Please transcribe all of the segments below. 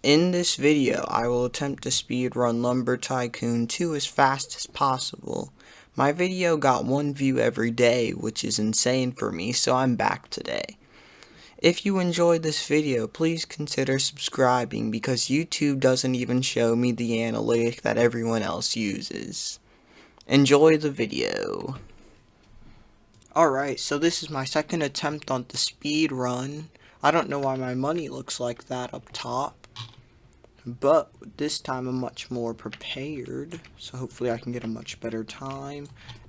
In this video, I will attempt to speedrun Lumber Tycoon 2 as fast as possible. My video got 1 view every day, which is insane for me, so I'm back today. If you enjoyed this video, please consider subscribing because YouTube doesn't even show me the analytic that everyone else uses. Enjoy the video. Alright, so this is my second attempt on the speed run. I don't know why my money looks like that up top, but this time I'm much more prepared, so hopefully I can get a much better time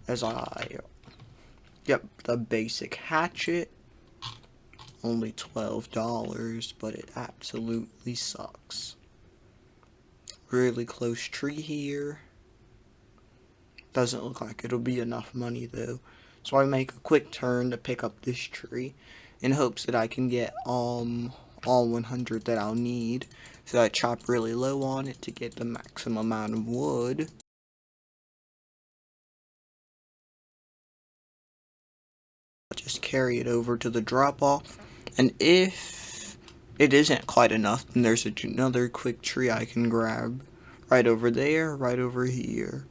as I get the basic hatchet. Only $12, but it absolutely sucks. Really close tree here. Doesn't look like it'll be enough money though. So I make a quick turn to pick up this tree in hopes that I can get all 100 that I'll need. So I chop really low on it to get the maximum amount of wood. Just carry it over to the drop off, and if it isn't quite enough, then there's another quick tree I can grab right over there, right over here.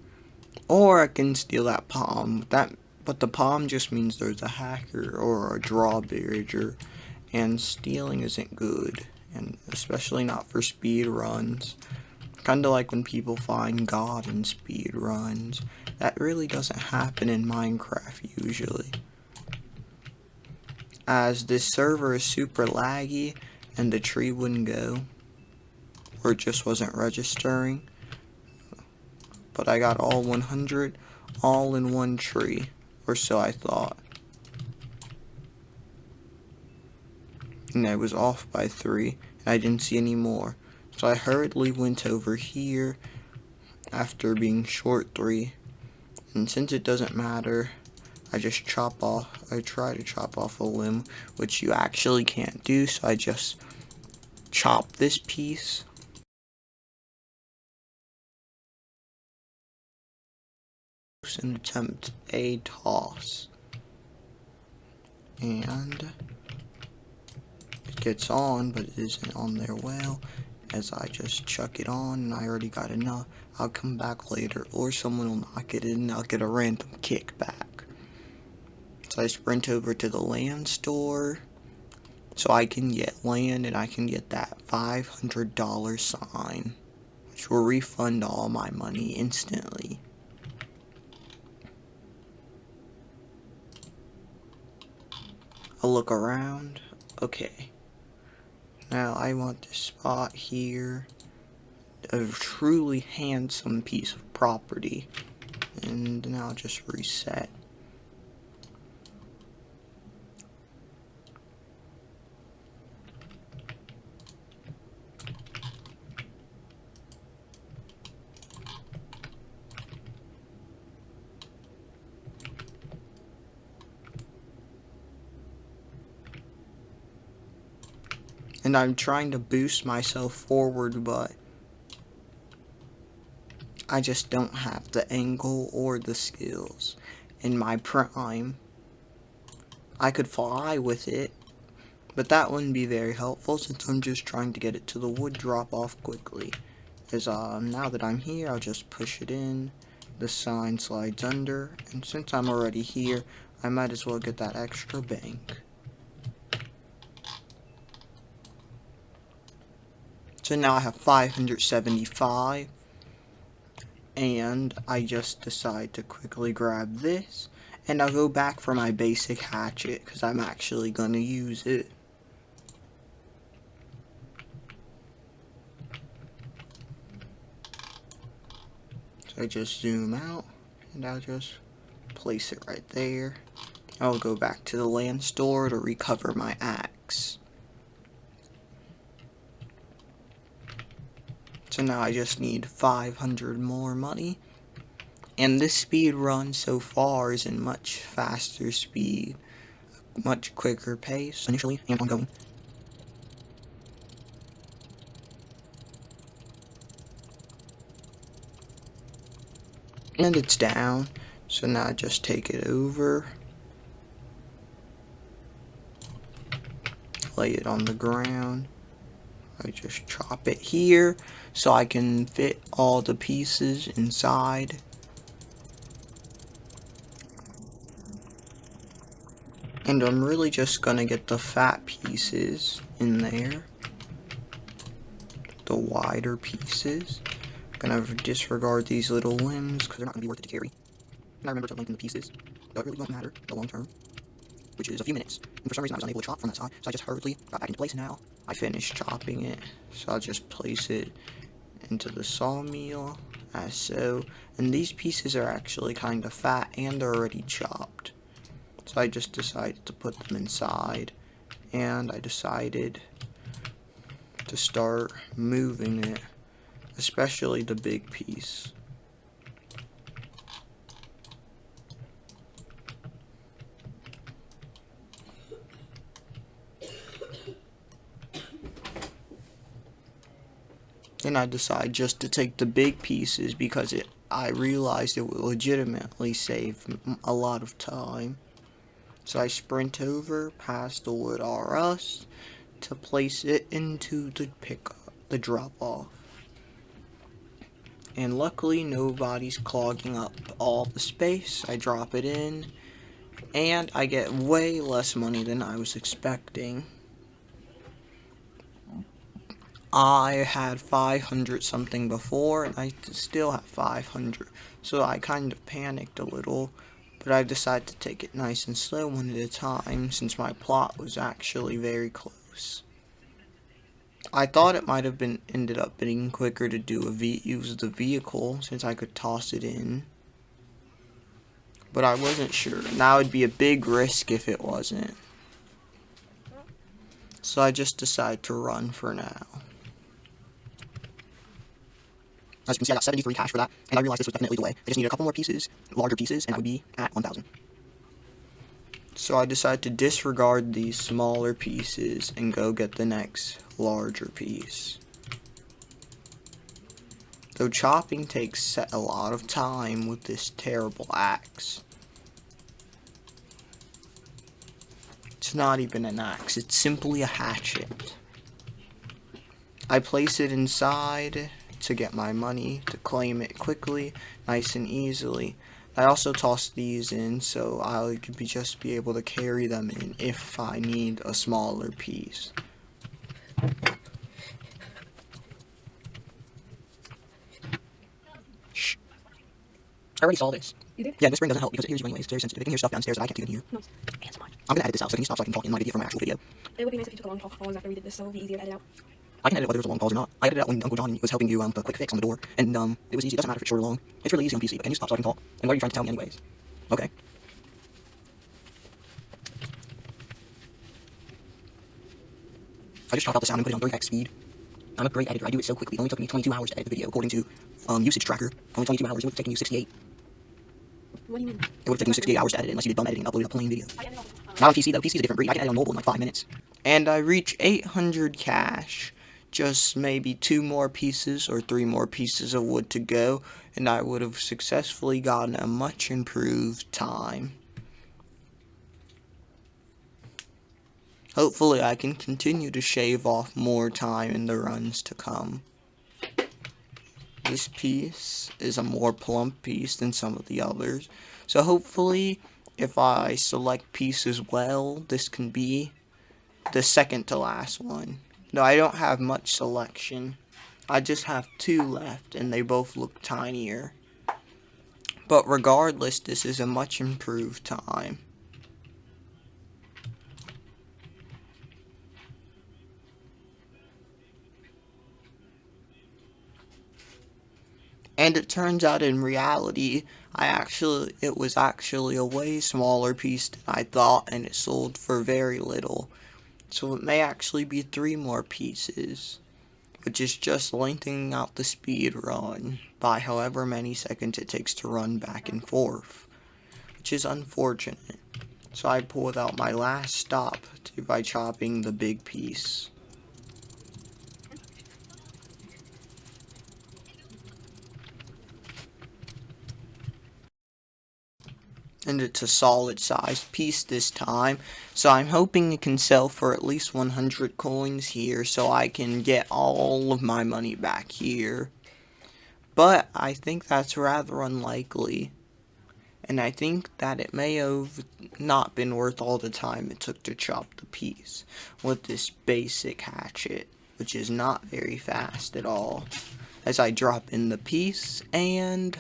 Or I can steal that palm. But the palm just means there's a hacker or a drawbridger, and stealing isn't good, and especially not for speed runs. Kinda like when people find God in speed runs. That really doesn't happen in Minecraft usually, as this server is super laggy and the tree wouldn't go, or it just wasn't registering. But I got all 100 all in one tree, or so I thought. And I was off by 3, and I didn't see any more. So I hurriedly went over here after being short 3, and since it doesn't matter, I try to chop off a limb, which you actually can't do, so I just chop this piece. And attempt a toss. And it gets on, but it isn't on there well, as I just chuck it on, and I already got enough. I'll come back later, or someone will knock it in, and I'll get a random kickback. So I sprint over to the land store so I can get land, and I can get that $500 sign, which will refund all my money instantly. I'll look around. Okay. Now I want this spot here, a truly handsome piece of property, and now I'll just reset. And I'm trying to boost myself forward, but I just don't have the angle or the skills. In my prime, I could fly with it, but that wouldn't be very helpful since I'm just trying to get it to the wood drop off quickly. As now that I'm here, I'll just push it in, the sign slides under, and since I'm already here, I might as well get that extra bank. So now I have 575, and I just decide to quickly grab this, and I'll go back for my basic hatchet, because I'm actually going to use it. So I just zoom out, and I'll just place it right there. I'll go back to the land store to recover my axe. So now I just need 500 more money, and this speed run so far is in much faster speed, much quicker pace initially and ongoing. And it's down, so now I just take it over, lay it on the ground, I just chop it here so I can fit all the pieces inside. And I'm really just gonna get the fat pieces in there. The wider pieces. I'm gonna disregard these little limbs because they're not gonna be worth it to carry. And I remember to lengthen the pieces, though it really won't matter in the long term, which is a few minutes. And for some reason I was unable to chop from that side, so I just hurriedly got back into place, and now I finished chopping it. So I'll just place it into the sawmill, as so. And these pieces are actually kind of fat, and they're already chopped. So I just decided to put them inside, and I decided to start moving it, especially the big piece. Then I decide just to take the big pieces because I realized it would legitimately save a lot of time. So I sprint over past the wood R Us to place it into the drop off. And luckily nobody's clogging up all the space. I drop it in, and I get way less money than I was expecting. I had 500 something before, and I still have 500, so I kind of panicked a little, but I decided to take it nice and slow, one at a time, since my plot was actually very close. I thought it might have ended up being quicker to use the vehicle, since I could toss it in, but I wasn't sure. Now it'd be a big risk if it wasn't, so I just decided to run for now. As you can see, I got 73 cash for that, and I realized this was definitely the way. I just needed a couple more pieces, larger pieces, and I would be at 1,000. So I decided to disregard these smaller pieces and go get the next larger piece. Though chopping takes a lot of time with this terrible axe. It's not even an axe, it's simply a hatchet. I place it inside to get my money, to claim it quickly, nice and easily. I also toss these in so I could just be able to carry them in if I need a smaller piece. Shh. I already saw this. You did? Yeah, this ring doesn't help because it hears you anyways. It's very sensitive. It can hear stuff downstairs that I can't even hear. Nice. I'm gonna edit this out, so can you stop so I can talk in my video from my actual video? It would be nice if you took a long pause after we did this, so it would be easier to edit out. I can edit whether there's a long pause or not. I edited out when Uncle John was helping you the quick fix on the door, and it was easy. It doesn't matter if it's short or long. It's really easy on PC, but can you stop so I can talk? And what are you trying to tell me anyways? Okay. I just chopped out the sound and put it on 3x speed. I'm a great editor. I do it so quickly. It only took me 22 hours to edit the video, according to usage tracker. Only 22 hours. It would have taken you 68. What do you mean? It would have taken you 68 hours to edit it unless you did dumb editing and uploaded a plain video. I edited all the time. Not on PC though. PC is a different breed. I can edit on mobile in like 5 minutes. And I reach 800 cash. Just maybe 2 more pieces or 3 more pieces of wood to go, and I would have successfully gotten a much improved time. Hopefully I can continue to shave off more time in the runs to come. This piece is a more plump piece than some of the others, so hopefully if I select pieces well, this can be the second to last one. No, I don't have much selection. I just have 2 left, and they both look tinier. But regardless, this is a much improved time. And it turns out in reality, it was actually a way smaller piece than I thought, and it sold for very little. So it may actually be 3 more pieces, which is just lengthening out the speed run by however many seconds it takes to run back and forth, which is unfortunate. So I pulled out my last stop by chopping the big piece. And it's a solid sized piece this time, so I'm hoping it can sell for at least 100 coins here so I can get all of my money back here. But I think that's rather unlikely, and I think that it may have not been worth all the time it took to chop the piece with this basic hatchet, which is not very fast at all. As I drop in the piece, and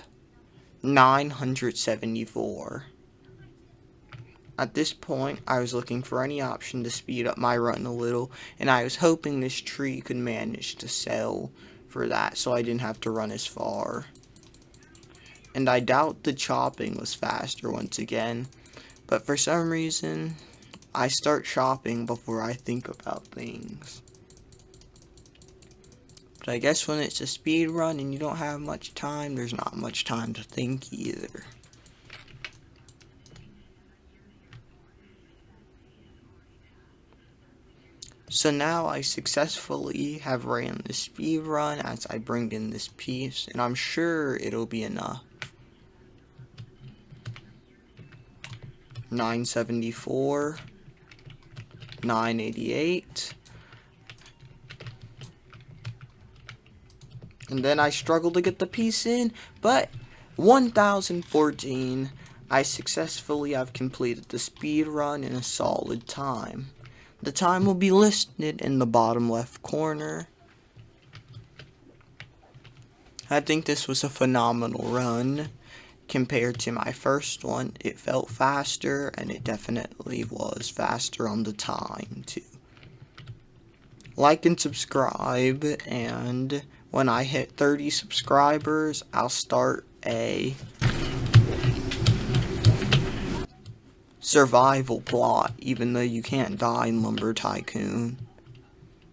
974. At this point, I was looking for any option to speed up my run a little, and I was hoping this tree could manage to sell for that so I didn't have to run as far. And I doubt the chopping was faster once again, but for some reason, I start chopping before I think about things. But I guess when it's a speed run and you don't have much time, there's not much time to think either. So now I successfully have ran the speed run as I bring in this piece, and I'm sure it'll be enough. 974, 988, and then I struggle to get the piece in, but 1014, I successfully have completed the speed run in a solid time. The time will be listed in the bottom left corner. I think this was a phenomenal run. Compared to my first one, it felt faster, and it definitely was faster on the time too. Like and subscribe, and when I hit 30 subscribers, I'll start a survival plot, even though you can't die in Lumber Tycoon.